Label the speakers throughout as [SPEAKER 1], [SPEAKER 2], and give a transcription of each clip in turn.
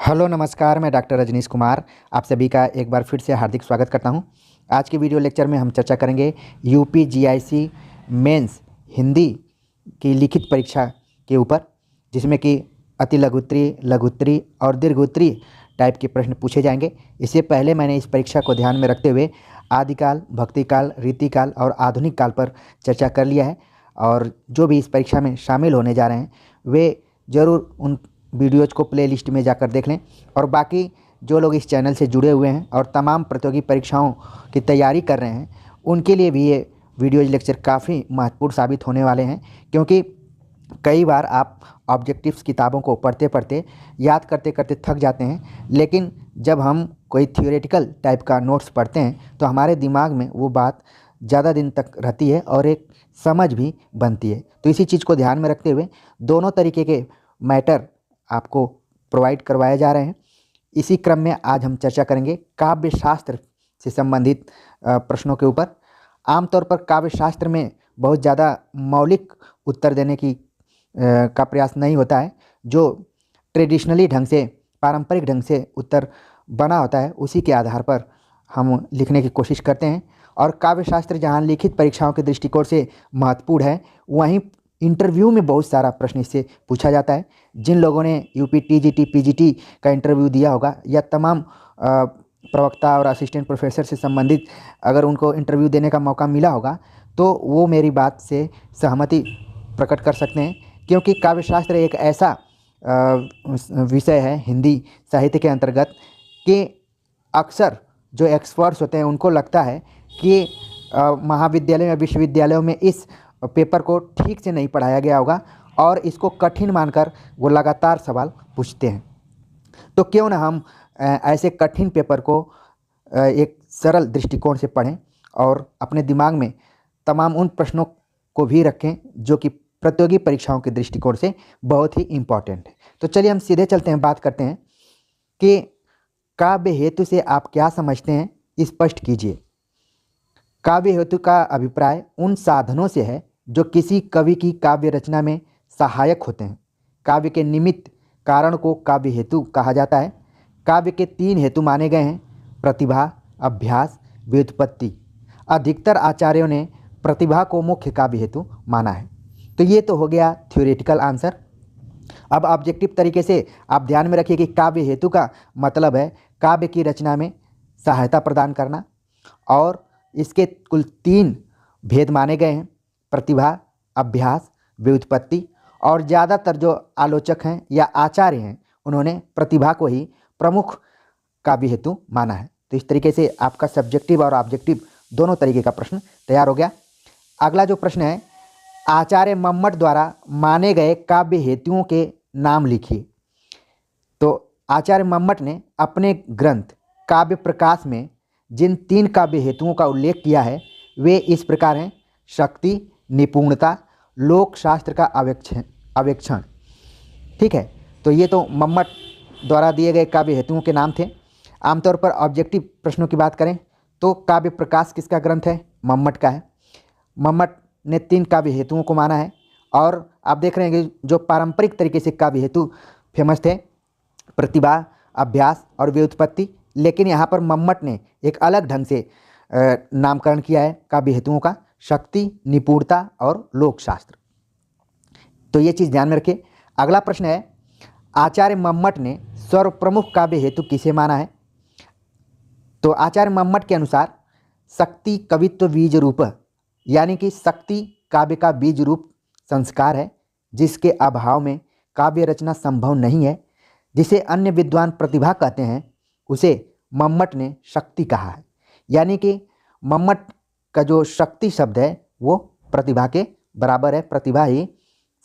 [SPEAKER 1] Hello नमस्कार, मैं doctor Rajneesh Kumar आप सभी का एक बार फिर से हार्दिक स्वागत करता हूं। आज के वीडियो लेक्चर में हम चर्चा करेंगे यूपी जीआईसी मेंस हिंदी की लिखित परीक्षा के ऊपर, जिसमें कि अति लघुत्तरीय, लघुत्तरीय और दीर्घोत्तरीय टाइप के प्रश्न पूछे जाएंगे। इससे पहले मैंने इस परीक्षा को ध्यान में रखते हुए आदिकाल, भक्तिकाल, रीतिकाल और आधुनिक काल पर चर्चा कर लिया है, और जो भी इस परीक्षा में शामिल होने जा रहे हैं वे ज़रूर उन वीडियोज़ को प्लेलिस्ट में जाकर देख लें। और बाकी जो लोग इस चैनल से जुड़े हुए हैं और तमाम प्रतियोगी परीक्षाओं की तैयारी कर रहे हैं, उनके लिए भी ये वीडियोज़ लेक्चर काफ़ी महत्वपूर्ण साबित होने वाले हैं, क्योंकि कई बार आप ऑब्जेक्टिव्स किताबों को पढ़ते पढ़ते याद करते करते थक जाते हैं, लेकिन जब हम कोई थियोरेटिकल टाइप का नोट्स पढ़ते हैं तो हमारे दिमाग में वो बात ज़्यादा दिन तक रहती है और एक समझ भी बनती है। तो इसी चीज़ को ध्यान में रखते हुए दोनों तरीके के मैटर आपको प्रोवाइड करवाए जा रहे हैं। इसी क्रम में आज हम चर्चा करेंगे काव्य शास्त्र से संबंधित प्रश्नों के ऊपर। आमतौर पर काव्य शास्त्र में बहुत ज़्यादा मौलिक उत्तर देने की का प्रयास नहीं होता है। जो ट्रेडिशनली ढंग से, पारंपरिक ढंग से उत्तर बना होता है, उसी के आधार पर हम लिखने की कोशिश करते हैं। और काव्य शास्त्र जहाँ लिखित परीक्षाओं के दृष्टिकोण से महत्वपूर्ण है, वहीं इंटरव्यू में बहुत सारा प्रश्न इससे पूछा जाता है। जिन लोगों ने यूपी टीजीटी पीजीटी का इंटरव्यू दिया होगा, या तमाम प्रवक्ता और असिस्टेंट प्रोफेसर से संबंधित अगर उनको इंटरव्यू देने का मौका मिला होगा, तो वो मेरी बात से सहमति प्रकट कर सकते हैं। क्योंकि काव्यशास्त्र एक ऐसा विषय है हिंदी साहित्य के अंतर्गत कि अक्सर जो एक्सपर्ट्स होते हैं उनको लगता है कि महाविद्यालय या विश्वविद्यालयों में इस पेपर को ठीक से नहीं पढ़ाया गया होगा, और इसको कठिन मानकर वो लगातार सवाल पूछते हैं। तो क्यों ना हम ऐसे कठिन पेपर को एक सरल दृष्टिकोण से पढ़ें और अपने दिमाग में तमाम उन प्रश्नों को भी रखें जो कि प्रतियोगी परीक्षाओं के दृष्टिकोण से बहुत ही इम्पॉर्टेंट है। तो चलिए हम सीधे चलते हैं, बात करते हैं कि काव्य हेतु से आप क्या समझते हैं, स्पष्ट कीजिए। काव्य हेतु का अभिप्राय उन साधनों से है जो किसी कवि की काव्य रचना में सहायक होते हैं। काव्य के निमित्त कारण को काव्य हेतु कहा जाता है। काव्य के 3 हेतु माने गए हैं: प्रतिभा, अभ्यास, व्युत्पत्ति। अधिकतर आचार्यों ने प्रतिभा को मुख्य काव्य हेतु माना है। तो ये तो हो गया थ्योरेटिकल आंसर। अब ऑब्जेक्टिव तरीके से आप ध्यान में रखिए कि काव्य हेतु का मतलब है काव्य की रचना में सहायता प्रदान करना, और इसके कुल 3 भेद माने गए हैं: प्रतिभा, अभ्यास, व्युत्पत्ति। और ज़्यादातर जो आलोचक हैं या आचार्य हैं, उन्होंने प्रतिभा को ही प्रमुख काव्य हेतु माना है। तो इस तरीके से आपका सब्जेक्टिव और ऑब्जेक्टिव दोनों तरीके का प्रश्न तैयार हो गया। अगला जो प्रश्न है, आचार्य मम्मट द्वारा माने गए काव्य हेतुओं के नाम लिखिए। तो आचार्य मम्मट ने अपने ग्रंथ काव्य प्रकाश में जिन 3 काव्य हेतुओं का उल्लेख किया है वे इस प्रकार हैं: शक्ति, निपुणता, लोक शास्त्र का अवेक्षण। ठीक है, तो ये तो मम्मट द्वारा दिए गए काव्य हेतुओं के नाम थे। आमतौर पर ऑब्जेक्टिव प्रश्नों की बात करें तो काव्य प्रकाश किसका ग्रंथ है? मम्मट का है। मम्मट ने 3 काव्य हेतुओं को माना है, और आप देख रहे हैं कि जो पारंपरिक तरीके से काव्य हेतु फेमस थे, प्रतिभा, अभ्यास और व्युत्पत्ति, लेकिन यहाँ पर मम्मट ने एक अलग ढंग से नामकरण किया है काव्य हेतुओं का: शक्ति, निपुणता और लोक शास्त्र। तो ये चीज़ ध्यान में रखिए। अगला प्रश्न है, आचार्य मम्मट ने सर्वप्रमुख काव्य हेतु किसे माना है? तो आचार्य मम्मट के अनुसार शक्ति कवित्व बीज रूप, यानी कि शक्ति काव्य का बीज रूप संस्कार है, जिसके अभाव में काव्य रचना संभव नहीं है। जिसे अन्य विद्वान प्रतिभा कहते हैं, उसे मम्मट ने शक्ति कहा है। यानी कि मम्मट का जो शक्ति शब्द है वो प्रतिभा के बराबर है, प्रतिभा ही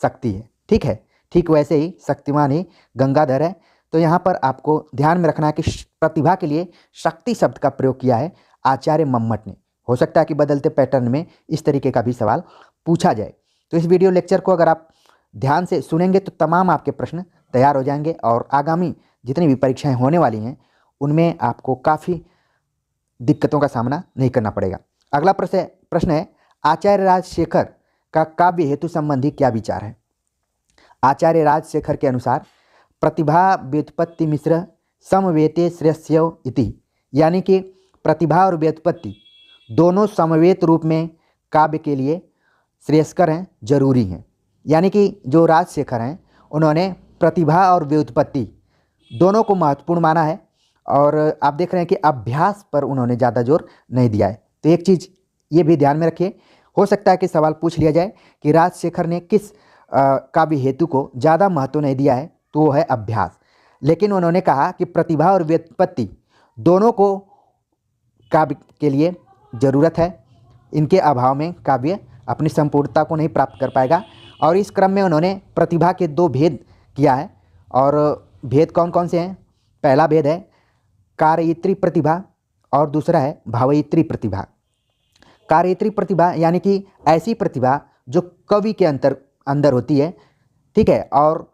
[SPEAKER 1] शक्ति है। ठीक है, ठीक वैसे ही शक्तिमान ही गंगाधर है। तो यहाँ पर आपको ध्यान में रखना है कि प्रतिभा के लिए शक्ति शब्द का प्रयोग किया है आचार्य मम्मट ने। हो सकता है कि बदलते पैटर्न में इस तरीके का भी सवाल पूछा जाए। तो इस वीडियो लेक्चर को अगर आप ध्यान से सुनेंगे तो तमाम आपके प्रश्न तैयार हो जाएंगे, और आगामी जितनी भी परीक्षाएं होने वाली हैं उनमें आपको काफ़ी दिक्कतों का सामना नहीं करना पड़ेगा। अगला प्रश्न है, आचार्य राजशेखर का काव्य हेतु संबंधी क्या विचार है? आचार्य राजशेखर के अनुसार प्रतिभा व्युत्पत्ति मिश्र समवेते श्रेयस्यो इति, यानी कि प्रतिभा और व्युत्पत्ति दोनों समवेत रूप में काव्य के लिए श्रेयस्कर हैं, जरूरी हैं। यानी कि जो राजशेखर हैं उन्होंने प्रतिभा और व्युत्पत्ति दोनों को महत्वपूर्ण माना है, और आप देख रहे हैं कि अभ्यास पर उन्होंने ज़्यादा जोर नहीं दिया है। तो एक चीज़ ये भी ध्यान में रखिए, हो सकता है कि सवाल पूछ लिया जाए कि राजशेखर ने किस काव्य हेतु को ज़्यादा महत्व नहीं दिया है, तो वो है अभ्यास। लेकिन उन्होंने कहा कि प्रतिभा और व्युत्पत्ति दोनों को काव्य के लिए ज़रूरत है, इनके अभाव में काव्य अपनी संपूर्णता को नहीं प्राप्त कर पाएगा। और इस क्रम में उन्होंने प्रतिभा के दो भेद किया है, और भेद कौन कौन से हैं? पहला भेद है कार्ययित्री प्रतिभा और दूसरा है भावयित्री प्रतिभा। कार्ययित्री प्रतिभा यानी कि ऐसी प्रतिभा जो कवि के अंदर होती है, ठीक है, और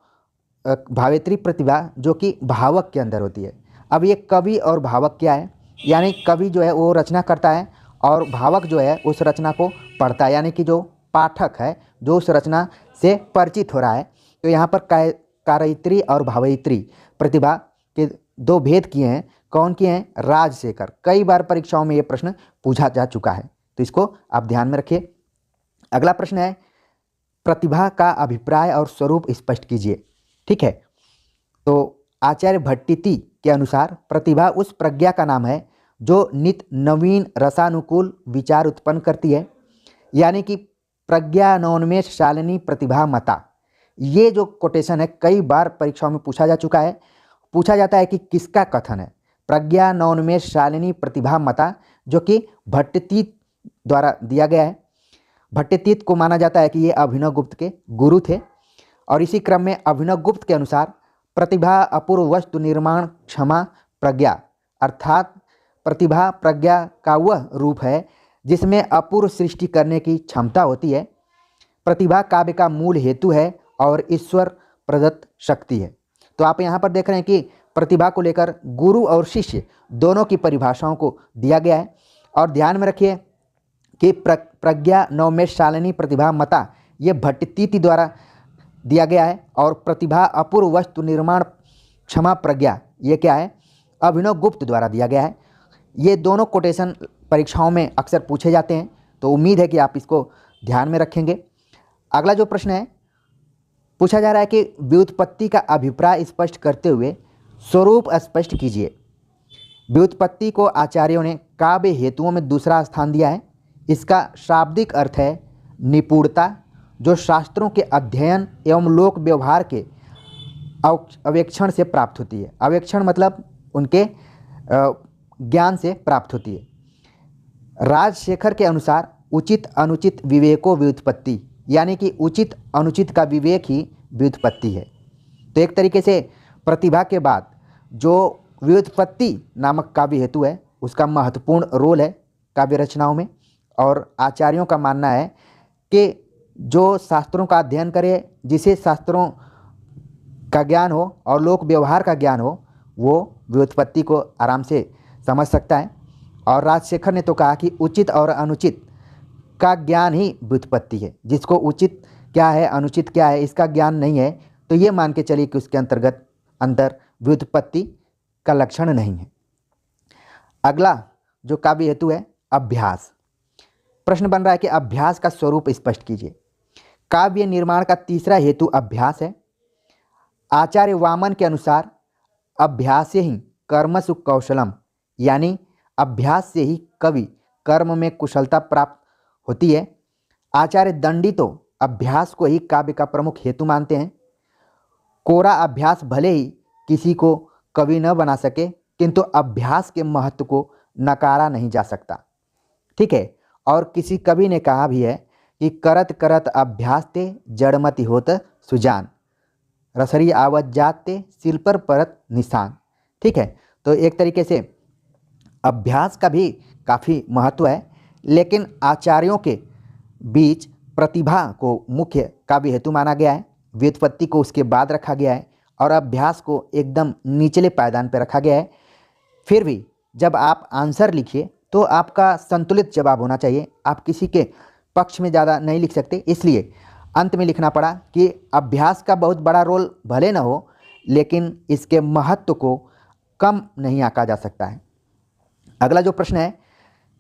[SPEAKER 1] भावयित्री प्रतिभा जो कि भावक के अंदर होती है। अब ये कवि और भावक क्या है? यानी कवि जो है वो रचना करता है और भावक जो है उस रचना को पढ़ता है, यानी कि जो पाठक है जो उस रचना से परिचित हो रहा है। तो यहाँ पर कार्ययित्री और भावयित्री प्रतिभा के दो भेद किए हैं। कौन किए हैं? राजशेखर। कई बार परीक्षाओं में ये प्रश्न पूछा जा चुका है, तो इसको आप ध्यान में रखिए। अगला प्रश्न है प्रतिभा का अभिप्राय और स्वरूप स्पष्ट कीजिए। ठीक है, तो आचार्य भट्टिती के अनुसार प्रतिभा उस प्रज्ञा का नाम है जो नित नवीन रसानुकूल विचार उत्पन्न करती है, यानी कि प्रज्ञानोन्मेष शालिनी प्रतिभा मता। ये जो कोटेशन है कई बार परीक्षाओं में पूछा जा चुका है। पूछा जाता है कि किसका कथन है? प्रज्ञानोन्मेष शालिनी प्रतिभा मता, जो कि भट्टितीत द्वारा दिया गया है। भट्टितीत को माना जाता है कि ये अभिनव गुप्त के गुरु थे। और इसी क्रम में अभिनव गुप्त के अनुसार प्रतिभा अपूर्व वस्तु निर्माण क्षमा प्रज्ञा, अर्थात प्रतिभा प्रज्ञा का वह रूप है जिसमें अपूर्व सृष्टि करने की क्षमता होती है। प्रतिभा काव्य का मूल हेतु है और ईश्वर प्रदत्त शक्ति है। तो आप यहाँ पर देख रहे हैं कि प्रतिभा को लेकर गुरु और शिष्य दोनों की परिभाषाओं को दिया गया है। और ध्यान में रखिए कि प्रज्ञा नवमेश शालिनी प्रतिभा मता ये भट्टितीति द्वारा दिया गया है, और प्रतिभा अपूर्व वस्तु निर्माण क्षमा प्रज्ञा ये क्या है? अभिनव गुप्त द्वारा दिया गया है। ये दोनों कोटेशन परीक्षाओं में अक्सर पूछे जाते हैं, तो उम्मीद है कि आप इसको ध्यान में रखेंगे। अगला जो प्रश्न है पूछा जा रहा है कि व्युत्पत्ति का अभिप्राय स्पष्ट करते हुए स्वरूप स्पष्ट कीजिए। व्युत्पत्ति को आचार्यों ने काव्य हेतुओं में दूसरा स्थान दिया है। इसका शाब्दिक अर्थ है निपुणता, जो शास्त्रों के अध्ययन एवं लोक व्यवहार के अवेक्षण से प्राप्त होती है। अवेक्षण मतलब उनके ज्ञान से प्राप्त होती है। राजशेखर के अनुसार उचित अनुचित विवेको व्युत्पत्ति, यानी कि उचित अनुचित का विवेक ही व्युत्पत्ति है। तो एक तरीके से प्रतिभा के बाद जो व्युत्पत्ति नामक काव्य हेतु है उसका महत्वपूर्ण रोल है काव्य रचनाओं में। और आचार्यों का मानना है कि जो शास्त्रों का अध्ययन करे, जिसे शास्त्रों का ज्ञान हो और लोक व्यवहार का ज्ञान हो, वो व्युत्पत्ति को आराम से समझ सकता है। और राजशेखर ने तो कहा कि उचित और अनुचित का ज्ञान ही व्युत्पत्ति है। जिसको उचित क्या है अनुचित क्या है इसका ज्ञान नहीं है, तो ये मान के चलिए कि उसके अंदर व्युत्पत्ति का लक्षण नहीं है। अगला जो काव्य हेतु है अभ्यास। प्रश्न बन रहा है कि अभ्यास का स्वरूप स्पष्ट कीजिए। काव्य निर्माण का तीसरा हेतु अभ्यास है। आचार्य वामन के अनुसार अभ्यास ही कर्मसु कौशलम, यानी अभ्यास से ही कवि कर्म में कुशलता प्राप्त होती है। आचार्य दंडी तो अभ्यास को ही काव्य का प्रमुख हेतु मानते हैं। कोरा अभ्यास भले ही किसी को कवि न बना सके, किंतु अभ्यास के महत्व को नकारा नहीं जा सकता। ठीक है, और किसी कवि ने कहा भी है कि करत करत अभ्यास ते जड़मति होत सुजान, रसरी आवत जाते सिल पर परत निशान। ठीक है, तो एक तरीके से अभ्यास का भी काफ़ी महत्व है, लेकिन आचार्यों के बीच प्रतिभा को मुख्य काव्य हेतु माना गया है, व्युत्पत्ति को उसके बाद रखा गया है और अभ्यास को एकदम निचले पायदान पर रखा गया है। फिर भी जब आप आंसर लिखिए तो आपका संतुलित जवाब होना चाहिए। आप किसी के पक्ष में ज़्यादा नहीं लिख सकते, इसलिए अंत में लिखना पड़ा कि अभ्यास का बहुत बड़ा रोल भले न हो, लेकिन इसके महत्व को कम नहीं आंका जा सकता है। अगला जो प्रश्न है,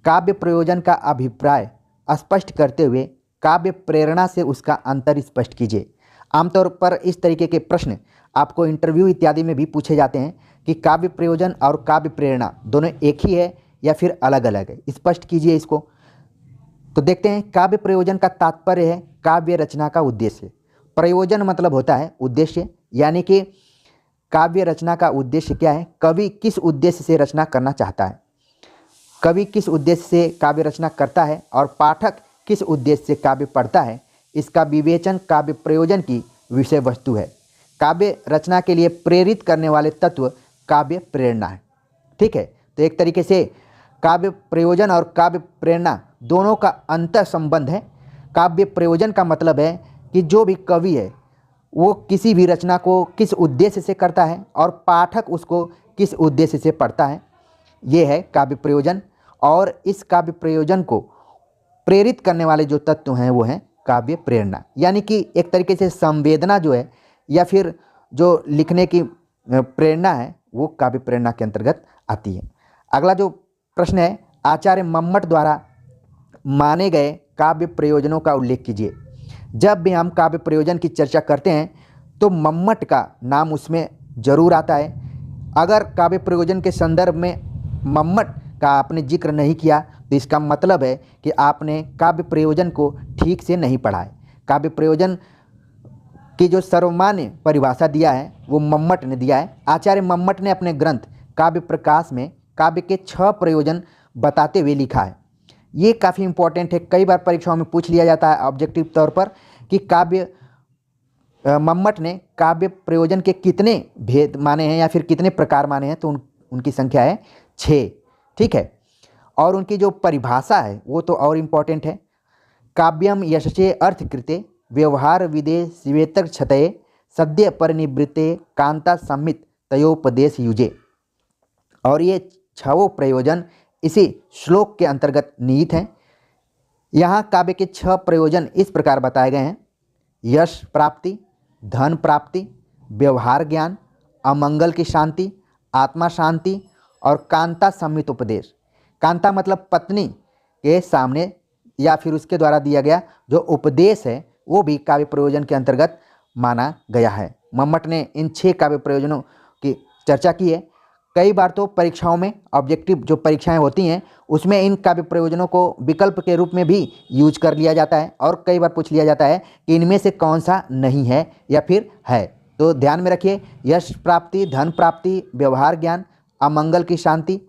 [SPEAKER 1] काव्य प्रयोजन का अभिप्राय स्पष्ट करते हुए काव्य प्रेरणा से उसका अंतर स्पष्ट कीजिए। आमतौर पर इस तरीके के प्रश्न आपको इंटरव्यू इत्यादि में भी पूछे जाते हैं कि काव्य प्रयोजन और काव्य प्रेरणा दोनों एक ही है या फिर अलग अलग है, स्पष्ट कीजिए इसको। तो देखते हैं, काव्य प्रयोजन का तात्पर्य है काव्य रचना का उद्देश्य। प्रयोजन मतलब होता है उद्देश्य, यानी कि काव्य रचना का उद्देश्य क्या है, कवि किस उद्देश्य से रचना करना चाहता है, कवि किस उद्देश्य से काव्य रचना करता है और पाठक किस उद्देश्य से काव्य पढ़ता है, इसका विवेचन काव्य प्रयोजन की विषय वस्तु है। काव्य रचना के लिए प्रेरित करने वाले तत्व काव्य प्रेरणा है। ठीक है, तो एक तरीके से काव्य प्रयोजन और काव्य प्रेरणा दोनों का अंतर संबंध है। काव्य प्रयोजन का मतलब है कि जो भी कवि है वो किसी भी रचना को किस उद्देश्य से करता है और पाठक उसको किस उद्देश्य से पढ़ता है, ये है काव्य प्रयोजन। और इस काव्य प्रयोजन को प्रेरित करने वाले जो तत्व हैं वो हैं काव्य प्रेरणा, यानी कि एक तरीके से संवेदना जो है या फिर जो लिखने की प्रेरणा है वो काव्य प्रेरणा के अंतर्गत आती है। अगला जो प्रश्न है, आचार्य मम्मट द्वारा माने गए काव्य प्रयोजनों का उल्लेख कीजिए। जब भी हम काव्य प्रयोजन की चर्चा करते हैं तो मम्मट का नाम उसमें जरूर आता है। अगर काव्य प्रयोजन के संदर्भ में मम्मट का आपने जिक्र नहीं किया तो इसका मतलब है कि आपने काव्य प्रयोजन को ठीक से नहीं पढ़ा है। काव्य प्रयोजन की जो सर्वमान्य परिभाषा दिया है वो मम्मट ने दिया है। आचार्य मम्मट ने अपने ग्रंथ काव्य प्रकाश में काव्य के 6 प्रयोजन बताते हुए लिखा है। ये काफ़ी इंपॉर्टेंट है, कई बार परीक्षाओं में पूछ लिया जाता है ऑब्जेक्टिव तौर पर कि मम्मट ने काव्य प्रयोजन के कितने भेद माने हैं या फिर कितने प्रकार माने हैं, तो उनकी संख्या है 6। ठीक है, और उनकी जो परिभाषा है वो तो और इम्पॉर्टेंट है। काव्यम यशसे अर्थकृते व्यवहार विदे शिवेतर क्षतये सद्य परिनिवृत्ते कांता संमित तयोपदेश युजे। और ये 6 प्रयोजन इसी श्लोक के अंतर्गत निहित हैं। यहाँ काव्य के 6 प्रयोजन इस प्रकार बताए गए हैं: यश प्राप्ति, धन प्राप्ति, व्यवहार ज्ञान, अमंगल की शांति, आत्मा शांति और कांता संमित उपदेश। कांता मतलब पत्नी के सामने या फिर उसके द्वारा दिया गया जो उपदेश है वो भी काव्य प्रयोजन के अंतर्गत माना गया है। मम्मट ने इन 6 काव्य प्रयोजनों की चर्चा की है। कई बार तो परीक्षाओं में ऑब्जेक्टिव जो परीक्षाएं होती हैं उसमें इन काव्य प्रयोजनों को विकल्प के रूप में भी यूज कर लिया जाता है और कई बार पूछ लिया जाता है कि इनमें से कौन सा नहीं है या फिर है। तो ध्यान में रखिए, यश प्राप्ति, धन प्राप्ति, व्यवहार ज्ञान, अमंगल की शांति,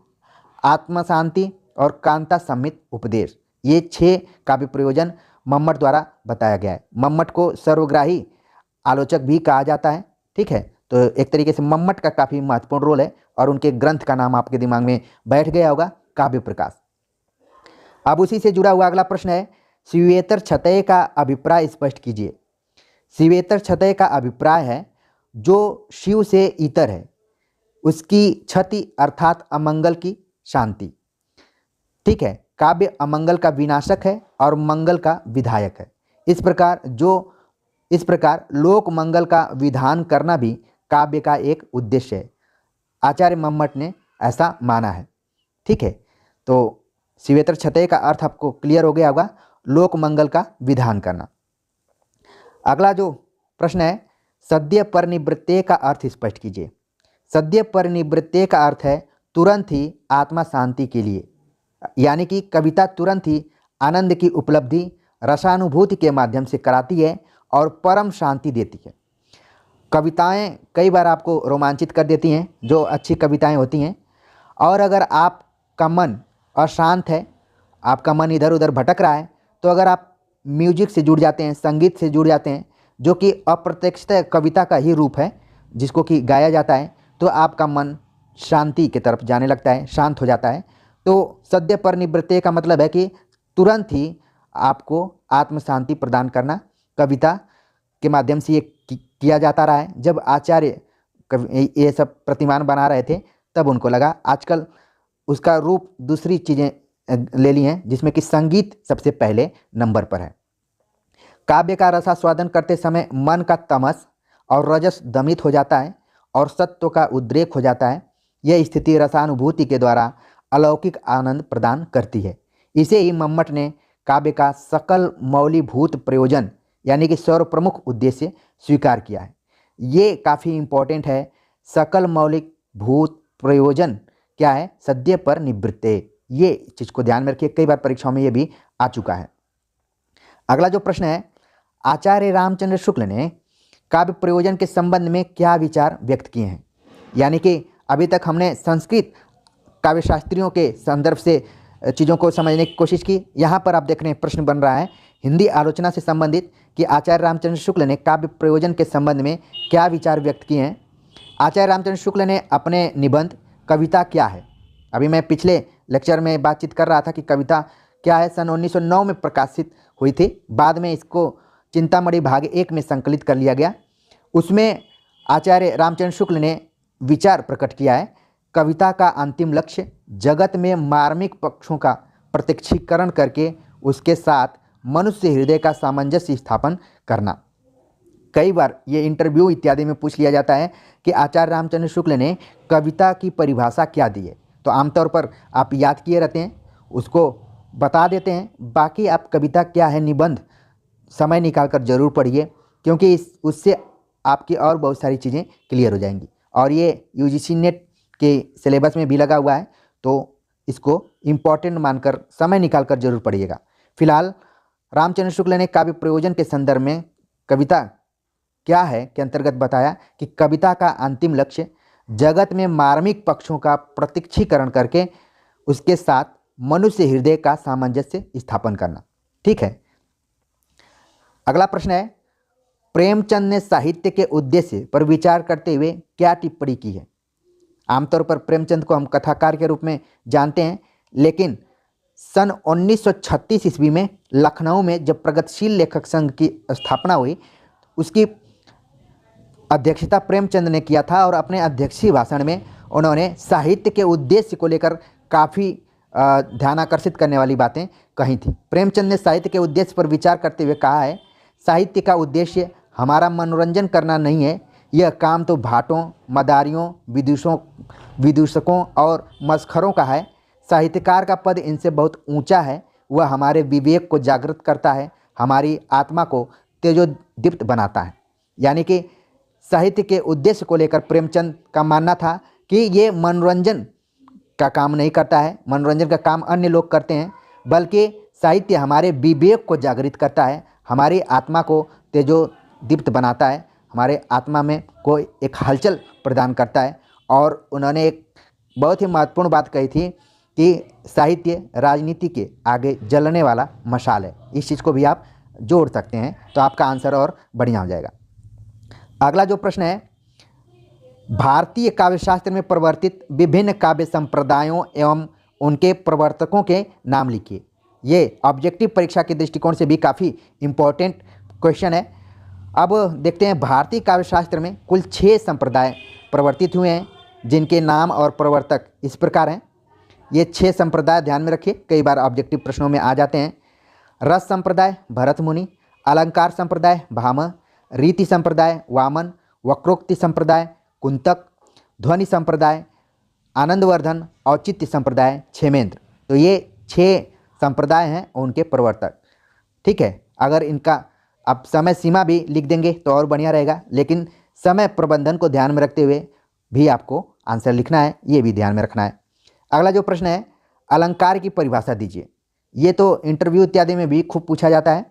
[SPEAKER 1] आत्म शांति और कांता संमित उपदेश, ये 6 काव्य प्रयोजन मम्मट द्वारा बताया गया है। मम्मट को सर्वग्राही आलोचक भी कहा जाता है। ठीक है, तो एक तरीके से मम्मट का काफ़ी महत्वपूर्ण रोल है और उनके ग्रंथ का नाम आपके दिमाग में बैठ गया होगा, काव्य प्रकाश। अब उसी से जुड़ा हुआ अगला प्रश्न है, शिवेतर क्षतये का अभिप्राय स्पष्ट कीजिए। शिवेतर क्षतये का अभिप्राय है जो शिव से इतर है उसकी क्षति अर्थात अमंगल की शांति। ठीक है, काव्य अमंगल का विनाशक है और मंगल का विधायक है। इस प्रकार लोक मंगल का विधान करना भी काव्य का एक उद्देश्य है। आचार्य मम्मट ने ऐसा माना है। ठीक है, तो शिवेतर क्षतये का अर्थ आपको क्लियर हो गया होगा, लोक मंगल का विधान करना। अगला जो प्रश्न है, सद्य परिनिवृत्ते का अर्थ स्पष्ट कीजिए। सद्य परिनिवृत्ते का अर्थ है तुरंत ही आत्मा शांति के लिए, यानी कि कविता तुरंत ही आनंद की उपलब्धि रसानुभूति के माध्यम से कराती है और परम शांति देती है। कविताएं कई बार आपको रोमांचित कर देती हैं, जो अच्छी कविताएं होती हैं। और अगर आपका मन अशांत है, आपका मन इधर उधर भटक रहा है, तो अगर आप म्यूजिक से जुड़ जाते हैं, संगीत से जुड़ जाते हैं, जो कि अप्रत्यक्षतः कविता का ही रूप है जिसको कि गाया जाता है, तो आपका मन शांति की तरफ जाने लगता है, शांत हो जाता है। तो सद्य परिनिवृत्ते का मतलब है कि तुरंत ही आपको आत्म शांति प्रदान करना कविता के माध्यम से ये किया जाता रहा है। जब आचार्य ये सब प्रतिमान बना रहे थे तब उनको लगा, आजकल उसका रूप दूसरी चीज़ें ले ली हैं जिसमें कि संगीत सबसे पहले नंबर पर है। काव्य का रसास्वादन करते समय मन का तमस और रजस दमित हो जाता है और सत्व का उद्रेक हो जाता है। यह स्थिति रसानुभूति के द्वारा अलौकिक आनंद प्रदान करती है। इसे ही मम्मट ने काव्य का सकल मौलीभूत प्रयोजन यानी कि सर्वप्रमुख उद्देश्य स्वीकार किया है। ये काफ़ी इम्पोर्टेंट है। सकल मौलिक भूत प्रयोजन क्या है? सद्य पर निवृत्ते। ये चीज़ को ध्यान में रखिए, कई बार परीक्षाओं में ये भी आ चुका है। अगला जो प्रश्न है, आचार्य रामचंद्र शुक्ल ने काव्य प्रयोजन के संबंध में क्या विचार व्यक्त किए हैं? यानी कि अभी तक हमने संस्कृत काव्य शास्त्रियों के संदर्भ से चीज़ों को समझने की कोशिश की। यहाँ पर आप देख रहे हैं प्रश्न बन रहा है हिंदी आलोचना से संबंधित कि आचार्य रामचंद्र शुक्ल ने काव्य प्रयोजन के संबंध में क्या विचार व्यक्त किए हैं। आचार्य रामचंद्र शुक्ल ने अपने निबंध कविता क्या है, अभी मैं पिछले लेक्चर में बातचीत कर रहा था कि कविता क्या है, सन 1909 में प्रकाशित हुई थी। बाद में इसको चिंतामणि भाग 1 में संकलित कर लिया गया। उसमें आचार्य रामचंद्र शुक्ल ने विचार प्रकट किया है, कविता का अंतिम लक्ष्य जगत में मार्मिक पक्षों का प्रत्यक्षीकरण करके उसके साथ मनुष्य हृदय का सामंजस्य स्थापन करना। कई बार ये इंटरव्यू इत्यादि में पूछ लिया जाता है कि आचार्य रामचंद्र शुक्ल ने कविता की परिभाषा क्या दी है, तो आमतौर पर आप याद किए रहते हैं, उसको बता देते हैं। बाकी आप कविता क्या है, निबंध समय निकाल कर जरूर पढ़िए, क्योंकि उससे आपकी और बहुत सारी चीज़ें क्लियर हो जाएंगी। और ये यूजीसी नेट के सिलेबस में भी लगा हुआ है, तो इसको इम्पॉर्टेंट मानकर समय निकाल कर जरूर पढ़िएगा। फिलहाल रामचंद्र शुक्ल ने काव्य प्रयोजन के संदर्भ में कविता क्या है के अंतर्गत बताया कि कविता का अंतिम लक्ष्य जगत में मार्मिक पक्षों का प्रत्यक्षीकरण करके उसके साथ मनुष्य हृदय का सामंजस्य स्थापन करना। ठीक है। अगला प्रश्न है, प्रेमचंद ने साहित्य के उद्देश्य पर विचार करते हुए क्या टिप्पणी की है? आमतौर पर प्रेमचंद को हम कथाकार के रूप में जानते हैं, लेकिन सन 1936 ईस्वी में लखनऊ में जब प्रगतिशील लेखक संघ की स्थापना हुई, उसकी अध्यक्षता प्रेमचंद ने किया था और अपने अध्यक्षीय भाषण में उन्होंने साहित्य के उद्देश्य को लेकर काफ़ी ध्यानाकर्षित करने वाली बातें कही थी। प्रेमचंद ने साहित्य के उद्देश्य पर विचार करते हुए कहा है, साहित्य का उद्देश्य हमारा मनोरंजन करना नहीं है, यह काम तो भाटों, मदारियों, विदूषकों और मस्खरों का है। साहित्यकार का पद इनसे बहुत ऊंचा है, वह हमारे विवेक को जागृत करता है, हमारी आत्मा को तेजोदीप्त बनाता है। यानी कि साहित्य के उद्देश्य को लेकर प्रेमचंद का मानना था कि ये मनोरंजन का काम नहीं करता है, मनोरंजन का काम अन्य लोग करते हैं, बल्कि साहित्य हमारे विवेक को जागृत करता है, हमारी आत्मा को तेजोदीप्त बनाता है, हमारे आत्मा में कोई एक हलचल प्रदान करता है। और उन्होंने एक बहुत ही महत्वपूर्ण बात कही थी कि साहित्य राजनीति के आगे जलने वाला मशाल है। इस चीज़ को भी आप जोड़ सकते हैं, तो आपका आंसर और बढ़िया हो जाएगा। अगला जो प्रश्न है, भारतीय काव्यशास्त्र में प्रवर्तित विभिन्न काव्य संप्रदायों एवं उनके प्रवर्तकों के नाम लिखिए। ये ऑब्जेक्टिव परीक्षा के दृष्टिकोण से भी काफ़ी इम्पोर्टेंट क्वेश्चन है। अब देखते हैं, भारतीय काव्यशास्त्र में कुल 6 संप्रदाय प्रवर्तित हुए हैं, जिनके नाम और प्रवर्तक इस प्रकार हैं। ये 6 संप्रदाय ध्यान में रखिए, कई बार ऑब्जेक्टिव प्रश्नों में आ जाते हैं। रस संप्रदाय भरत मुनि, अलंकार संप्रदाय भामह, रीति संप्रदाय वामन, वक्रोक्ति संप्रदाय कुंतक, ध्वनि संप्रदाय आनंदवर्धन, औचित्य संप्रदाय क्षेमेंद्र। तो ये 6 संप्रदाय हैं उनके प्रवर्तक। ठीक है। अगर इनका आप समय सीमा भी लिख देंगे तो और बढ़िया रहेगा, लेकिन समय प्रबंधन को ध्यान में रखते हुए भी आपको आंसर लिखना है, ये भी ध्यान में रखना है। अगला जो प्रश्न है, अलंकार की परिभाषा दीजिए। ये तो इंटरव्यू इत्यादि में भी खूब पूछा जाता है।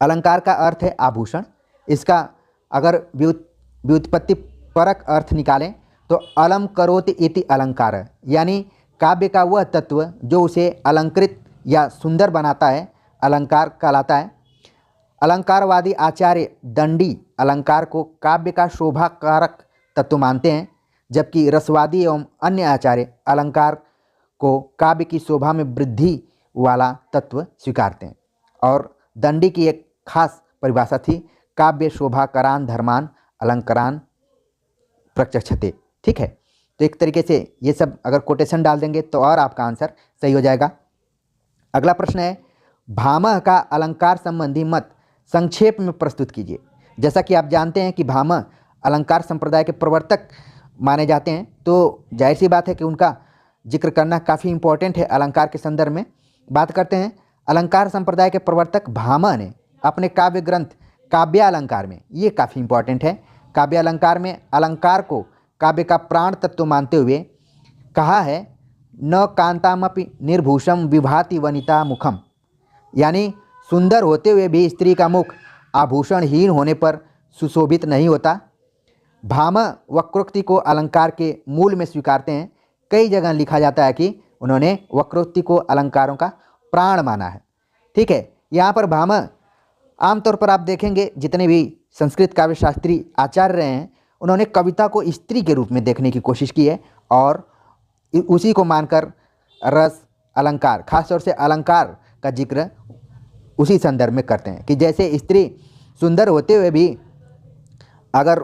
[SPEAKER 1] अलंकार का अर्थ है आभूषण। इसका अगर व्युत्पत्ति परक अर्थ निकालें तो अलम करोति इति अलंकार, यानी काव्य का वह तत्व जो उसे अलंकृत या सुंदर बनाता है, अलंकार कहलाता है। अलंकारवादी आचार्य दंडी अलंकार को काव्य का शोभा कारक तत्व मानते हैं, जबकि रसवादी एवं अन्य आचार्य अलंकार को काव्य की शोभा में वृद्धि वाला तत्व स्वीकारते हैं। और दंडी की एक खास परिभाषा थी, काव्य शोभाकरान धर्मान अलंकारान प्रचक्षते। ठीक है। तो एक तरीके से ये सब अगर कोटेशन डाल देंगे तो और आपका आंसर सही हो जाएगा। अगला प्रश्न है, भामह का अलंकार संबंधी मत संक्षेप में प्रस्तुत कीजिए। जैसा कि आप जानते हैं कि भामह अलंकार संप्रदाय के प्रवर्तक माने जाते हैं, तो जाहिर सी बात है कि उनका जिक्र करना काफ़ी इम्पोर्टेंट है अलंकार के संदर्भ में। बात करते हैं अलंकार संप्रदाय के प्रवर्तक भामा ने अपने काव्य ग्रंथ काव्य अलंकार में, ये काफ़ी इम्पोर्टेंट है, काव्य अलंकार में अलंकार को काव्य का प्राण तत्व मानते हुए कहा है, न कांतामपि निर्भूषम विभाति वनिता मुखम, यानी सुंदर होते हुए भी स्त्री का मुख आभूषणहीन होने पर सुशोभित नहीं होता। भामा वक्रोक्ति को अलंकार के मूल में स्वीकारते हैं। कई जगह लिखा जाता है कि उन्होंने वक्रोक्ति को अलंकारों का प्राण माना है। ठीक है, यहाँ पर भामा आमतौर पर आप देखेंगे जितने भी संस्कृत काव्य शास्त्री आचार्य रहे हैं, उन्होंने कविता को स्त्री के रूप में देखने की कोशिश की है और उसी को मानकर रस अलंकार, खासतौर से अलंकार का जिक्र उसी संदर्भ में करते हैं कि जैसे स्त्री सुंदर होते हुए भी अगर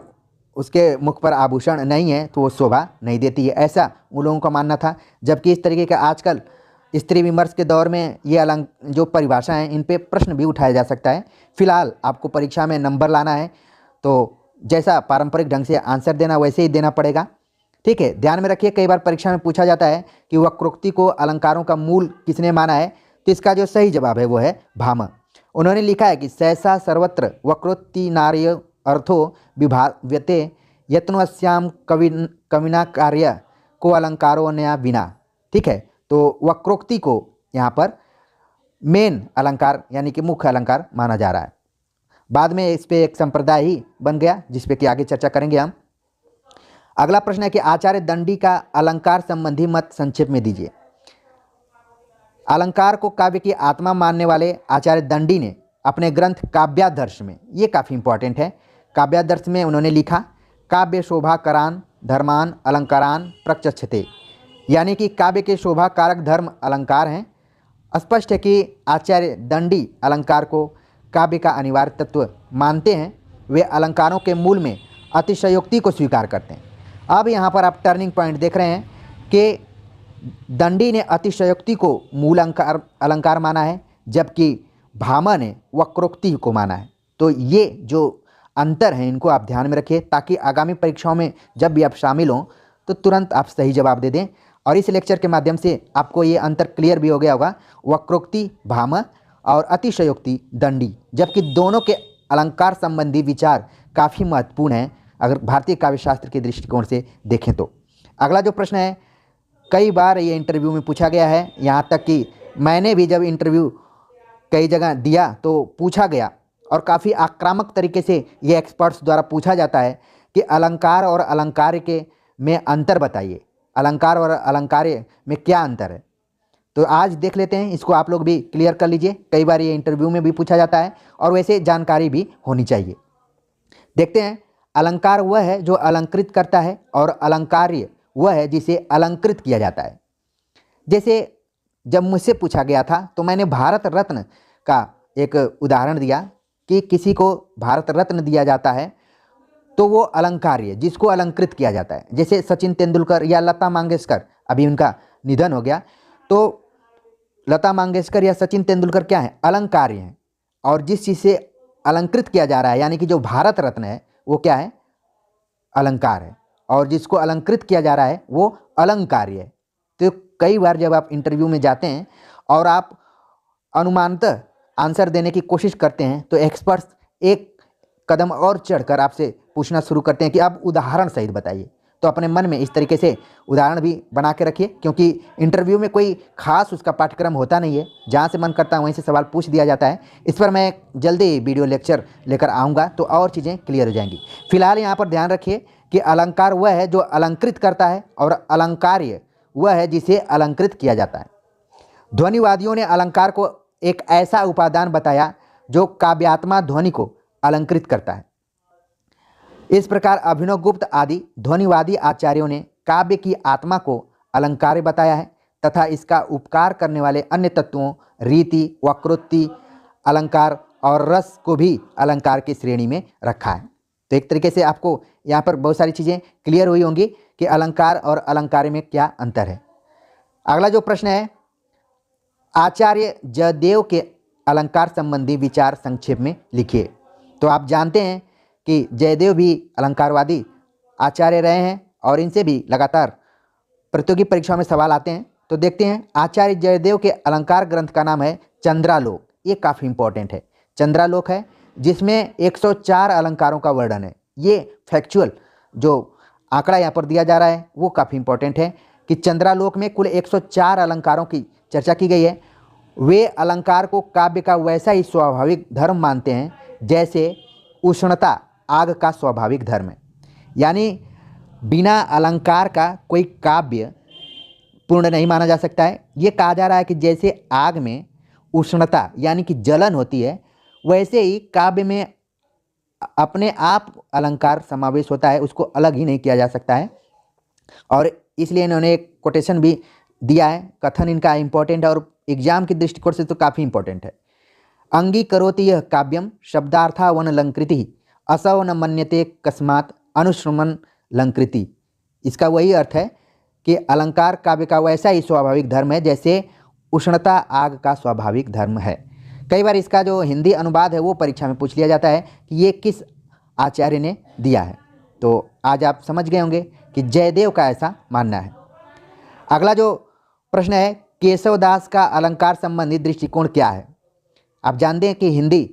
[SPEAKER 1] उसके मुख पर आभूषण नहीं है तो वो शोभा नहीं देती है, ऐसा उन लोगों का मानना था। जबकि इस तरीके का आजकल स्त्री विमर्श के दौर में ये जो परिभाषा है इन पे प्रश्न भी उठाया जा सकता है। फिलहाल आपको परीक्षा में नंबर लाना है तो जैसा पारंपरिक ढंग से आंसर देना वैसे ही देना पड़ेगा। ठीक है, ध्यान में रखिए, कई बार परीक्षा में पूछा जाता है कि वक्रोक्ति को अलंकारों का मूल किसने माना है, तो इसका जो सही जवाब है वो है भामा। उन्होंने लिखा है कि सहसा सर्वत्र वक्रोक्ति नार्य अर्थो विभाव्यते यत्नवश्याम कविना कार्य को अलंकारो नया बिना। ठीक है, तो वक्रोक्ति को यहाँ पर मेन अलंकार यानी कि मुख्य अलंकार माना जा रहा है। बाद में इस पे एक संप्रदाय ही बन गया जिस पे कि आगे चर्चा करेंगे हम। अगला प्रश्न है कि आचार्य दंडी का अलंकार संबंधी मत संक्षेप में दीजिए। अलंकार को काव्य की आत्मा मानने वाले आचार्य दंडी ने अपने ग्रंथ काव्यादर्श में, ये काफ़ी इंपॉर्टेंट है, काव्यादर्श में उन्होंने लिखा, काव्य शोभा करान धर्मान अलंकारान प्रचक्षते, यानी कि काव्य के शोभा कारक धर्म अलंकार हैं। स्पष्ट है कि आचार्य दंडी अलंकार को काव्य का अनिवार्य तत्व मानते हैं। वे अलंकारों के मूल में अतिशयोक्ति को स्वीकार करते हैं। अब यहाँ पर आप टर्निंग पॉइंट देख रहे हैं कि दंडी ने अतिशयोक्ति को मूल अलंकार माना है जबकि भामा ने वक्रोक्ति को माना है। तो ये जो अंतर है इनको आप ध्यान में रखिए ताकि आगामी परीक्षाओं में जब भी आप शामिल हों तो तुरंत आप सही जवाब दे दें। और इस लेक्चर के माध्यम से आपको ये अंतर क्लियर भी हो गया होगा, वक्रोक्ति भामा और अतिशयोक्ति दंडी, जबकि दोनों के अलंकार संबंधी विचार काफ़ी महत्वपूर्ण हैं अगर भारतीय काव्य शास्त्र के दृष्टिकोण से देखें तो। अगला जो प्रश्न है, कई बार ये इंटरव्यू में पूछा गया है, यहाँ तक कि मैंने भी जब इंटरव्यू कई जगह दिया तो पूछा गया और काफ़ी आक्रामक तरीके से ये एक्सपर्ट्स द्वारा पूछा जाता है कि अलंकार और अलंकार्य के में अंतर बताइए, अलंकार और अलंकार्य में क्या अंतर है। तो आज देख लेते हैं, इसको आप लोग भी क्लियर कर लीजिए। कई बार ये इंटरव्यू में भी पूछा जाता है और वैसे जानकारी भी होनी चाहिए। देखते हैं, अलंकार वह है जो अलंकृत करता है और अलंकार्य वह है जिसे अलंकृत किया जाता है। जैसे जब मुझसे पूछा गया था तो मैंने भारत रत्न का एक उदाहरण दिया कि किसी को भारत रत्न दिया जाता है तो वो अलंकार्य जिसको अलंकृत किया जाता है। जैसे सचिन तेंदुलकर या लता मंगेशकर, अभी उनका निधन हो गया, तो लता मंगेशकर या सचिन तेंदुलकर क्या है, अलंकार्य हैं। और जिस चीज़ से अलंकृत किया जा रहा है यानी कि जो भारत रत्न है वो क्या है, अलंकार है, और जिसको अलंकृत किया जा रहा है वो अलंकार्य है। तो कई बार जब आप इंटरव्यू में जाते हैं और आप अनुमानतः आंसर देने की कोशिश करते हैं तो एक्सपर्ट्स एक कदम और चढ़कर आपसे पूछना शुरू करते हैं कि आप उदाहरण सहित बताइए। तो अपने मन में इस तरीके से उदाहरण भी बना के रखिए, क्योंकि इंटरव्यू में कोई खास उसका पाठ्यक्रम होता नहीं है, जहाँ से मन करता है वहीं से सवाल पूछ दिया जाता है। इस पर मैं जल्दी ही वीडियो लेक्चर लेकर आऊँगा तो और चीज़ें क्लियर हो जाएंगी। फिलहाल यहाँ पर ध्यान रखिए कि अलंकार वह है जो अलंकृत करता है और अलंकार्य वह है जिसे अलंकृत किया जाता है। ध्वनिवादियों ने अलंकार को एक ऐसा उपादान बताया जो काव्यात्मा ध्वनि को अलंकृत करता है। इस प्रकार अभिनवगुप्त आदि ध्वनिवादी आचार्यों ने काव्य की आत्मा को अलंकार बताया है तथा इसका उपकार करने वाले अन्य तत्वों रीति, वक्रोक्ति, अलंकार और रस को भी अलंकार की श्रेणी में रखा है। तो एक तरीके से आपको यहाँ पर बहुत सारी चीज़ें क्लियर हुई होंगी कि अलंकार और अलंकार में क्या अंतर है। अगला जो प्रश्न है, आचार्य जयदेव के अलंकार संबंधी विचार संक्षेप में लिखिए। तो आप जानते हैं कि जयदेव भी अलंकारवादी आचार्य रहे हैं और इनसे भी लगातार प्रतियोगी परीक्षाओं में सवाल आते हैं। तो देखते हैं, आचार्य जयदेव के अलंकार ग्रंथ का नाम है चंद्रालोक। ये काफ़ी इंपॉर्टेंट है। चंद्रालोक है जिसमें 104 अलंकारों का वर्णन है। ये फैक्चुअल जो आंकड़ा यहाँ पर दिया जा रहा है वो काफ़ी इंपॉर्टेंट है कि चंद्रालोक में कुल 104 अलंकारों की चर्चा की गई है। वे अलंकार को काव्य का वैसा ही स्वाभाविक धर्म मानते हैं जैसे उष्णता आग का स्वाभाविक धर्म है। यानी बिना अलंकार का कोई काव्य पूर्ण नहीं माना जा सकता है। ये कहा जा रहा है कि जैसे आग में उष्णता यानी कि जलन होती है, वैसे ही काव्य में अपने आप अलंकार समावेश होता है, उसको अलग ही नहीं किया जा सकता है। और इसलिए इन्होंने एक कोटेशन भी दिया है। कथन इनका इम्पोर्टेंट है और एग्जाम के दृष्टिकोण से तो काफ़ी इंपॉर्टेंट है। अंगीकरोति यह काव्यम शब्दार्था वन लंकृति असव न मन्यते कस्मात् अनुश्रमण लंकृति। इसका वही अर्थ है कि अलंकार काव्य का वैसा ही स्वाभाविक धर्म है जैसे उष्णता आग का स्वाभाविक धर्म है। कई बार इसका जो हिंदी अनुवाद है वो परीक्षा में पूछ लिया जाता है कि ये किस आचार्य ने दिया है। तो आज आप समझ गए होंगे कि जयदेव का ऐसा मानना है। अगला जो प्रश्न है, केशवदास का अलंकार संबंधी दृष्टिकोण क्या है। आप जानते हैं कि हिंदी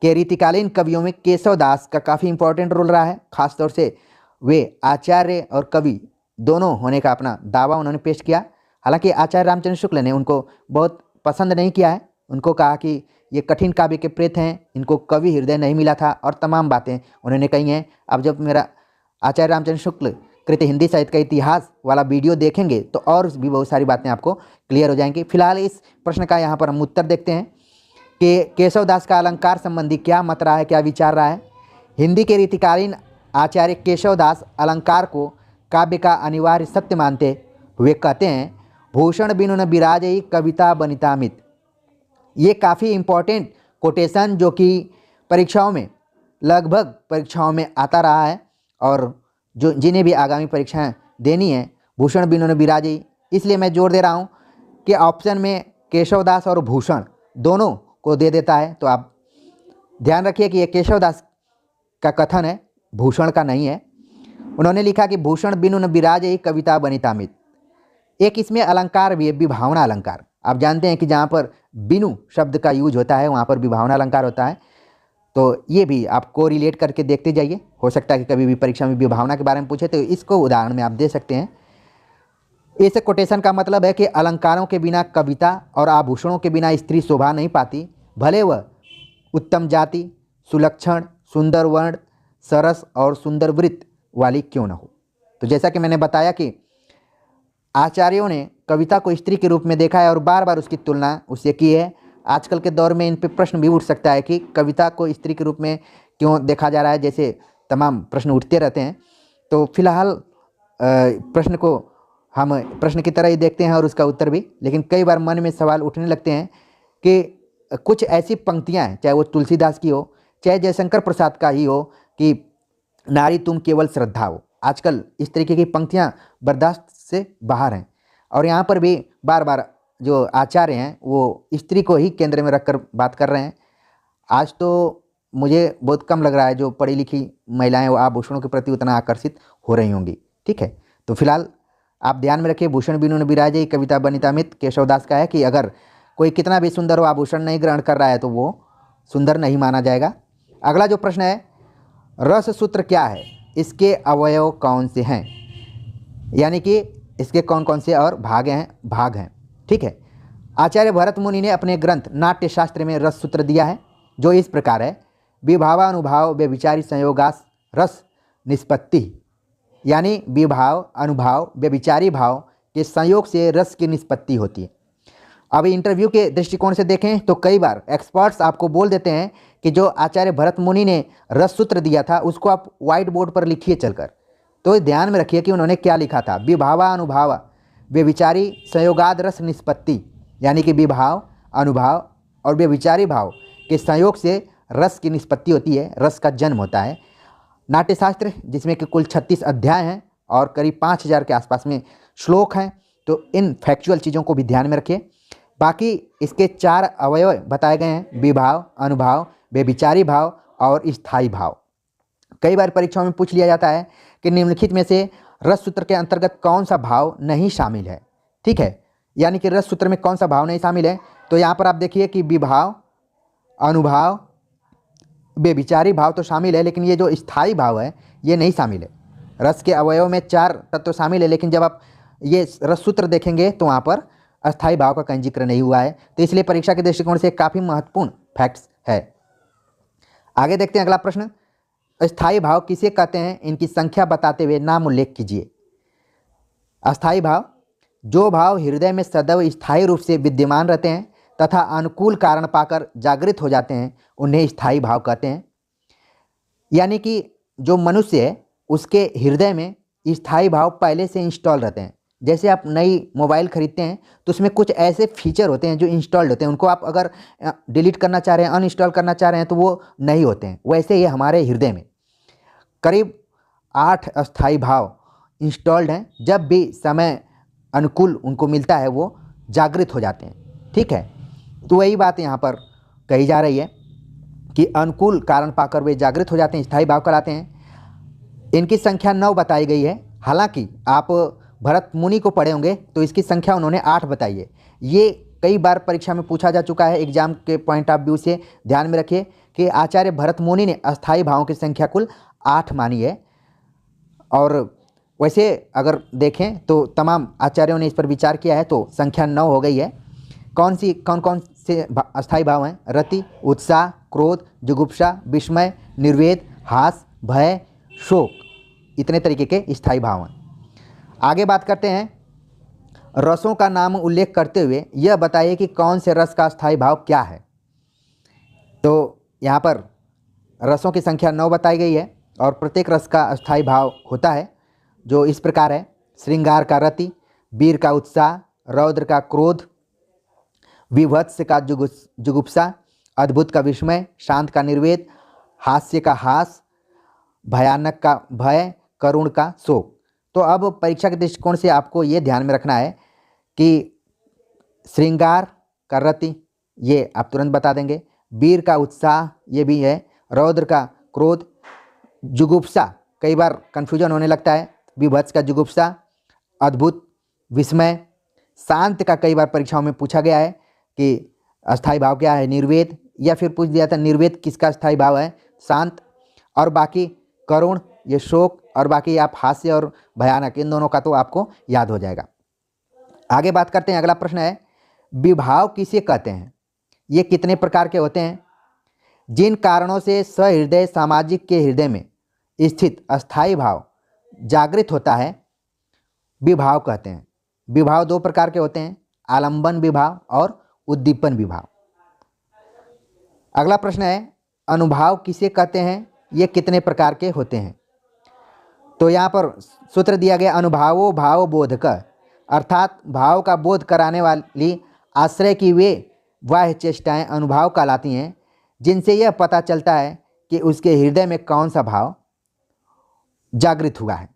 [SPEAKER 1] के रीतिकालीन कवियों में केशवदास का काफ़ी इंपॉर्टेंट रोल रहा है। खासतौर से वे आचार्य और कवि दोनों होने का अपना दावा उन्होंने पेश किया। हालांकि आचार्य रामचंद्र शुक्ल ने उनको बहुत पसंद नहीं किया है। उनको कहा कि ये कठिन काव्य के प्रेत हैं, इनको कवि हृदय नहीं मिला था और तमाम बातें उन्होंने कही हैं। अब जब मेरा आचार्य रामचंद्र शुक्ल कृत हिंदी साहित्य का इतिहास वाला वीडियो देखेंगे तो और भी बहुत सारी बातें आपको क्लियर हो जाएंगी। फिलहाल इस प्रश्न का यहाँ पर हम उत्तर देखते हैं कि केशवदास का अलंकार संबंधी क्या मत रहा है, क्या विचार रहा है। हिंदी के रीतिकालीन आचार्य केशवदास अलंकार को काव्य का अनिवार्य सत्य मानते हुए कहते हैं, भूषण बिनु न बिराजई कविता बनितामित। ये काफ़ी इम्पोर्टेंट कोटेशन जो कि परीक्षाओं में लगभग परीक्षाओं में आता रहा है और जो जिन्हें भी आगामी परीक्षाएं देनी है, भूषण बिनु न बिराजई, इसलिए मैं जोर दे रहा हूँ कि ऑप्शन में केशवदास और भूषण दोनों को दे देता है। तो आप ध्यान रखिए कि ये केशवदास का कथन है, भूषण का नहीं है। उन्होंने लिखा कि भूषण बिनु न बिराजई कविता बनितामित। एक इसमें अलंकार भी है, विभावना अलंकार। आप जानते हैं कि जहाँ पर बिनु शब्द का यूज होता है वहाँ पर विभावना अलंकार होता है। तो ये भी आपको रिलेट करके देखते जाइए। हो सकता है कि कभी भी परीक्षा में विभावना के बारे में पूछे तो इसको उदाहरण में आप दे सकते हैं। इस कोटेशन का मतलब है कि अलंकारों के बिना कविता और आभूषणों के बिना स्त्री शोभा नहीं पाती, भले वह उत्तम जाति, सुलक्षण, सुंदर वर्ण, सरस और सुंदर वृत्त वाली क्यों न हो। तो जैसा कि मैंने बताया कि आचार्यों ने कविता को स्त्री के रूप में देखा है और बार बार उसकी तुलना उससे की है। आजकल के दौर में इन पे प्रश्न भी उठ सकता है कि कविता को स्त्री के रूप में क्यों देखा जा रहा है, जैसे तमाम प्रश्न उठते रहते हैं। तो फिलहाल प्रश्न को हम प्रश्न की तरह ही देखते हैं और उसका उत्तर भी। लेकिन कई बार मन में सवाल उठने लगते हैं कि कुछ ऐसी पंक्तियाँ हैं, चाहे वो तुलसीदास की हो, चाहे जयशंकर प्रसाद का ही हो, कि नारी तुम केवल श्रद्धा हो। आजकल इस तरीके की पंक्तियाँ बर्दाश्त से बाहर हैं और यहाँ पर भी बार बार जो आचार्य हैं वो स्त्री को ही केंद्र में रखकर बात कर रहे हैं। आज तो मुझे बहुत कम लग रहा है जो पढ़ी लिखी महिलाएं वो आभूषणों के प्रति उतना आकर्षित हो रही होंगी। ठीक है, तो फिलहाल आप ध्यान में रखिए, भूषण बिनु न बिराजे कविता बनितामित केशवदास का है कि अगर कोई कितना भी सुंदर हो आभूषण नहीं ग्रहण कर रहा है तो वो सुंदर नहीं माना जाएगा। अगला जो प्रश्न है, रस सूत्र क्या है, इसके अवयव कौन से हैं, यानी कि इसके कौन कौन से और भाग हैं। ठीक है, आचार्य भरत मुनि ने अपने ग्रंथ नाट्य शास्त्र में रस सूत्र दिया है जो इस प्रकार है, विभावानुभाव व्यभिचारी संयोगास रस निष्पत्ति। यानी विभाव अनुभाव व्यभिचारी भाव के संयोग से रस की निष्पत्ति होती है। अब इंटरव्यू के दृष्टिकोण से देखें तो कई बार एक्सपर्ट्स आपको बोल देते हैं कि जो आचार्य भरत मुनि ने रस सूत्र दिया था उसको आप व्हाइट बोर्ड पर लिखिए चलकर। तो ध्यान में रखिए कि उन्होंने क्या लिखा था, विभावा अनुभाव व्यभिचारी संयोगाद रस निष्पत्ति, यानी कि विभाव अनुभाव और व्यभिचारी भाव के संयोग से रस की निष्पत्ति होती है, रस का जन्म होता है। नाट्यशास्त्र जिसमें कि कुल 36 अध्याय हैं और करीब 5000 के आसपास में श्लोक हैं। तो इन फैक्चुअल चीज़ों को भी ध्यान में रखिए। बाकी इसके 4 अवयव बताए गए हैं, विभाव अनुभाव व्यभिचारी भाव और स्थायी भाव। कई बार परीक्षाओं में पूछ लिया जाता है कि निम्नलिखित में से रस सूत्र के अंतर्गत कौन सा भाव नहीं शामिल है। ठीक है, यानी कि रस सूत्र में कौन सा भाव नहीं शामिल है। तो यहाँ पर आप देखिए कि विभाव, अनुभाव, बेविचारी भाव तो शामिल है, लेकिन ये जो स्थायी भाव है ये नहीं शामिल है। रस के अवयव में 4 तत्व शामिल है, लेकिन जब आप ये रस सूत्र देखेंगे तो वहाँ पर अस्थायी भाव का कहीं जिक्र नहीं हुआ है। तो इसलिए परीक्षा के दृष्टिकोण से काफ़ी महत्वपूर्ण फैक्ट्स है। आगे देखते हैं अगला प्रश्न, अस्थायी भाव किसे कहते हैं, इनकी संख्या बताते हुए नाम उल्लेख कीजिए। अस्थायी भाव, जो भाव हृदय में सदैव स्थायी रूप से विद्यमान रहते हैं तथा अनुकूल कारण पाकर जागृत हो जाते हैं, उन्हें स्थायी भाव कहते हैं। यानी कि जो मनुष्य है उसके हृदय में स्थायी भाव पहले से इंस्टॉल रहते हैं। जैसे आप नई मोबाइल खरीदते हैं तो उसमें कुछ ऐसे फीचर होते हैं जो इंस्टॉल्ड होते हैं, उनको आप अगर डिलीट करना चाह रहे हैं, अनइंस्टॉल करना चाह रहे हैं तो वो नहीं होते हैं। वैसे ही हमारे हृदय में करीब 8 अस्थायी भाव इंस्टॉल्ड हैं। जब भी समय अनुकूल उनको मिलता है वो जागृत हो जाते हैं। ठीक है, तो वही बात यहाँ पर कही जा रही है कि अनुकूल कारण पाकर वे जागृत हो जाते हैं, स्थायी भाव कराते हैं। इनकी संख्या 9 बताई गई है। हालांकि आप भरत मुनि को पढ़े होंगे तो इसकी संख्या उन्होंने 8 बताई है। ये कई बार परीक्षा में पूछा जा चुका है, एग्जाम के पॉइंट ऑफ व्यू से ध्यान में रखिए कि आचार्य भरत मुनि ने अस्थायी भावों की संख्या कुल 8 मानी है। और वैसे अगर देखें तो तमाम आचार्यों ने इस पर विचार किया है तो संख्या 9 हो गई है। कौन कौन से अस्थायी भाव हैं? रति, उत्साह, क्रोध, जुगुप्सा, विस्मय, निर्वेद, हास, भय, शोक, इतने तरीके के स्थायी भाव हैं। आगे बात करते हैं, रसों का नाम उल्लेख करते हुए यह बताइए कि कौन से रस का स्थायी भाव क्या है। तो यहाँ पर रसों की संख्या 9 बताई गई है और प्रत्येक रस का स्थायी भाव होता है जो इस प्रकार है, श्रृंगार का रति, वीर का उत्साह, रौद्र का क्रोध, विभत्स का जुगुप्सा, अद्भुत का विस्मय, शांत का निर्वेद, हास्य का हास, भयानक का भय, करुण का शोक। तो अब परीक्षा के दृष्टिकोण से आपको ये ध्यान में रखना है कि श्रृंगार का रति ये आप तुरंत बता देंगे, वीर का उत्साह ये भी है, रौद्र का क्रोध, जुगुप्सा कई बार कन्फ्यूजन होने लगता है, विभत्स का जुगुप्सा, अद्भुत विस्मय, शांत का कई बार परीक्षाओं में पूछा गया है कि अस्थायी भाव क्या है, निर्वेद, या फिर पूछ दिया था निर्वेद किसका स्थायी भाव है, शांत, और बाकी करुण ये शोक, और बाकी आप हास्य और भयानक, इन दोनों का तो आपको याद हो जाएगा। आगे बात करते हैं, अगला प्रश्न है, विभाव किसे कहते हैं, ये कितने प्रकार के होते हैं। जिन कारणों से सहृदय सामाजिक के हृदय में स्थित अस्थायी भाव जागृत होता है विभाव कहते हैं। विभाव 2 प्रकार के होते हैं, आलंबन विभाव और उद्दीपन विभाव। अगला प्रश्न है, अनुभाव किसे कहते हैं, ये कितने प्रकार के होते हैं। तो यहाँ पर सूत्र दिया गया, अनुभावो भाव बोधक, अर्थात भाव का बोध कराने वाली आश्रय की वे बाह्य चेष्टाएँ अनुभाव कहलाती हैं जिनसे यह पता चलता है कि उसके हृदय में कौन सा भाव जागृत हुआ है।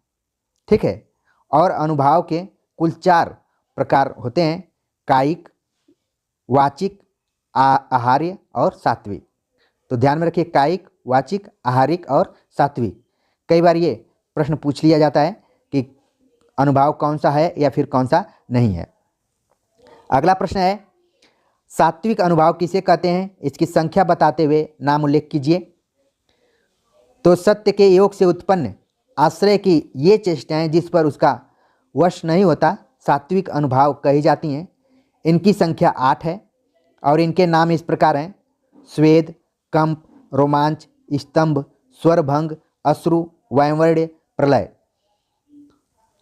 [SPEAKER 1] ठीक है, और अनुभाव के कुल 4 प्रकार होते हैं, कायिक, वाचिक, आहार्य और सात्विक। तो ध्यान में रखिए, कायिक, वाचिक, आहारिक और सात्विक। कई बार ये प्रश्न पूछ लिया जाता है कि अनुभाव कौन सा है या फिर कौन सा नहीं है। अगला प्रश्न है, सात्विक अनुभाव किसे कहते हैं, इसकी संख्या बताते हुए नाम उल्लेख कीजिए। तो सत्य के योग से उत्पन्न आश्रय की ये चेष्टाएं जिस पर उसका वश नहीं होता सात्विक अनुभाव कही जाती हैं। इनकी संख्या 8 है और इनके नाम इस प्रकार हैं, स्वेद, कंप, रोमांच, स्तंभ, स्वरभंग, अश्रु, वैमवर्य, प्रलय।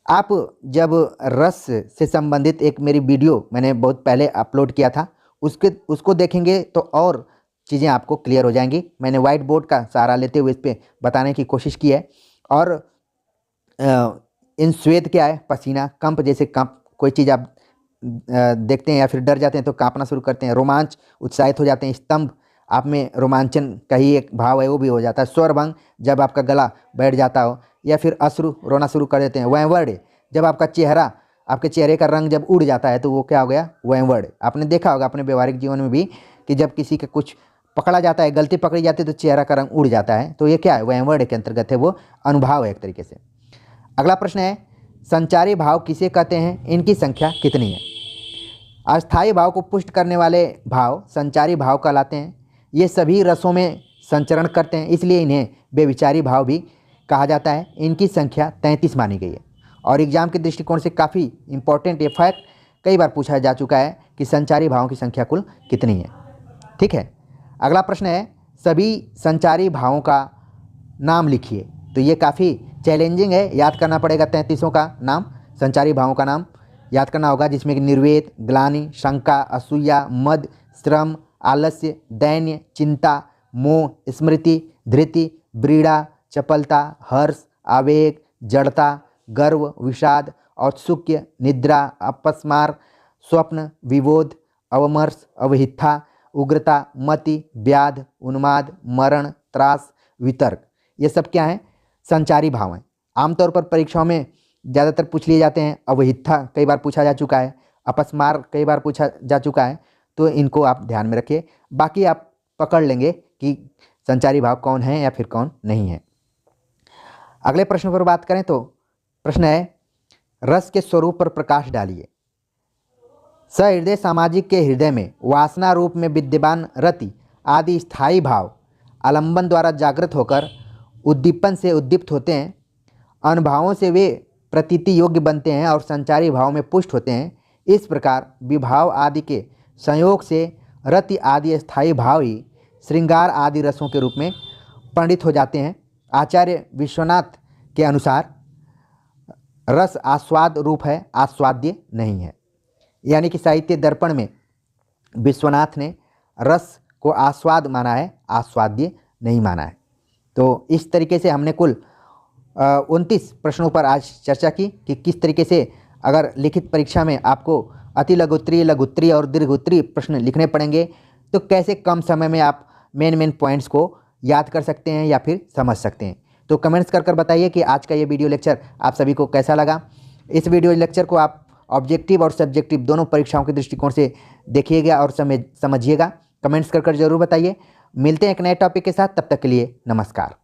[SPEAKER 1] आप जब रस से संबंधित एक मेरी वीडियो मैंने बहुत पहले अपलोड किया था, उसको देखेंगे तो और चीज़ें आपको क्लियर हो जाएंगी। मैंने वाइट बोर्ड का सहारा लेते हुए इस पर बताने की कोशिश की है। और इन स्वेद क्या है, पसीना, कंप, जैसे कंप, कोई चीज़ आप देखते हैं या फिर डर जाते हैं तो कांपना शुरू करते हैं। रोमांच, उत्साहित हो जाते हैं। स्तंभ, आप में रोमांचन का ही एक भाव है, वो भी हो जाता है। स्वरभंग, जब आपका गला बैठ जाता हो, या फिर अश्रु, रोना शुरू कर देते हैं। वैमवर्य, जब आपका चेहरा, आपके चेहरे का रंग जब उड़ जाता है तो वो क्या हो गया, वैमवर्य। आपने देखा होगा अपने व्यवहारिक जीवन में भी कि जब किसी का कुछ पकड़ा जाता है, गलती पकड़ी जाती है तो चेहरा का रंग उड़ जाता है, तो ये क्या है, वैमवर्य के अंतर्गत है, वो अनुभाव है एक तरीके से। अगला प्रश्न है, संचारी भाव किसे कहते हैं, इनकी संख्या कितनी है। अस्थायी भाव को पुष्ट करने वाले भाव संचारी भाव कहलाते हैं। ये सभी रसों में संचरण करते हैं, इसलिए इन्हें बेविचारी भाव भी कहा जाता है। इनकी संख्या 33 मानी गई है और एग्जाम के दृष्टिकोण से काफ़ी इंपॉर्टेंट ये फैक्ट कई बार पूछा जा चुका है कि संचारी भावों की संख्या कुल कितनी है। ठीक है, अगला प्रश्न है सभी संचारी भावों का नाम लिखिए। तो ये काफ़ी चैलेंजिंग है, याद करना पड़ेगा 33 का नाम, संचारी भावों का नाम याद करना होगा, जिसमें कि निर्वेद, ग्लानि, शंका, असूया, मद, श्रम, आलस्य, दैन्य, चिंता, मोह, स्मृति, धृति, व्रीड़ा, चपलता, हर्ष, आवेग, जड़ता, गर्व, विषाद, औत्सुक्य, निद्रा, अपस्मार, स्वप्न, विबोध, अवमर्श, अवहिथा, उग्रता, मति, व्याध, उन्माद, मरण, त्रास, वितर्क, ये सब क्या हैं, संचारी भाव हैं। आमतौर पर परीक्षाओं में ज़्यादातर पूछ लिए जाते हैं। अवहिथा कई बार पूछा जा चुका है, अपस्मार कई बार पूछा जा चुका है, तो इनको आप ध्यान में रखिए। बाकी आप पकड़ लेंगे कि संचारी भाव कौन है या फिर कौन नहीं है। अगले प्रश्न पर बात करें तो प्रश्न है रस के स्वरूप पर प्रकाश डालिए। सहृदय सामाजिक के हृदय में वासना रूप में विद्यमान रति आदि स्थायी भाव आलंबन द्वारा जागृत होकर उद्दीपन से उद्दीप्त होते हैं। अनुभवों से वे प्रतीति योग्य बनते हैं और संचारी भाव में पुष्ट होते हैं। इस प्रकार विभाव आदि के संयोग से रति आदि स्थायी भाव ही श्रृंगार आदि रसों के रूप में पंडित हो जाते हैं। आचार्य विश्वनाथ के अनुसार रस आस्वाद रूप है, आस्वाद्य नहीं है। यानी कि साहित्य दर्पण में विश्वनाथ ने रस को आस्वाद माना है, आस्वाद्य नहीं माना है। तो इस तरीके से हमने कुल 29 प्रश्नों पर आज चर्चा की कि किस तरीके से अगर लिखित परीक्षा में आपको अति लघुत्तरीय, लघुत्तरीय और दीर्घोत्तरीय प्रश्न लिखने पड़ेंगे तो कैसे कम समय में आप मेन पॉइंट्स को याद कर सकते हैं या फिर समझ सकते हैं। तो कमेंट्स कर बताइए कि आज का ये वीडियो लेक्चर आप सभी को कैसा लगा। इस वीडियो लेक्चर को आप ऑब्जेक्टिव और सब्जेक्टिव दोनों परीक्षाओं के दृष्टिकोण से देखिएगा और समझिएगा। कमेंट्स कर जरूर बताइए। मिलते हैं एक नए टॉपिक के साथ, तब तक के लिए नमस्कार।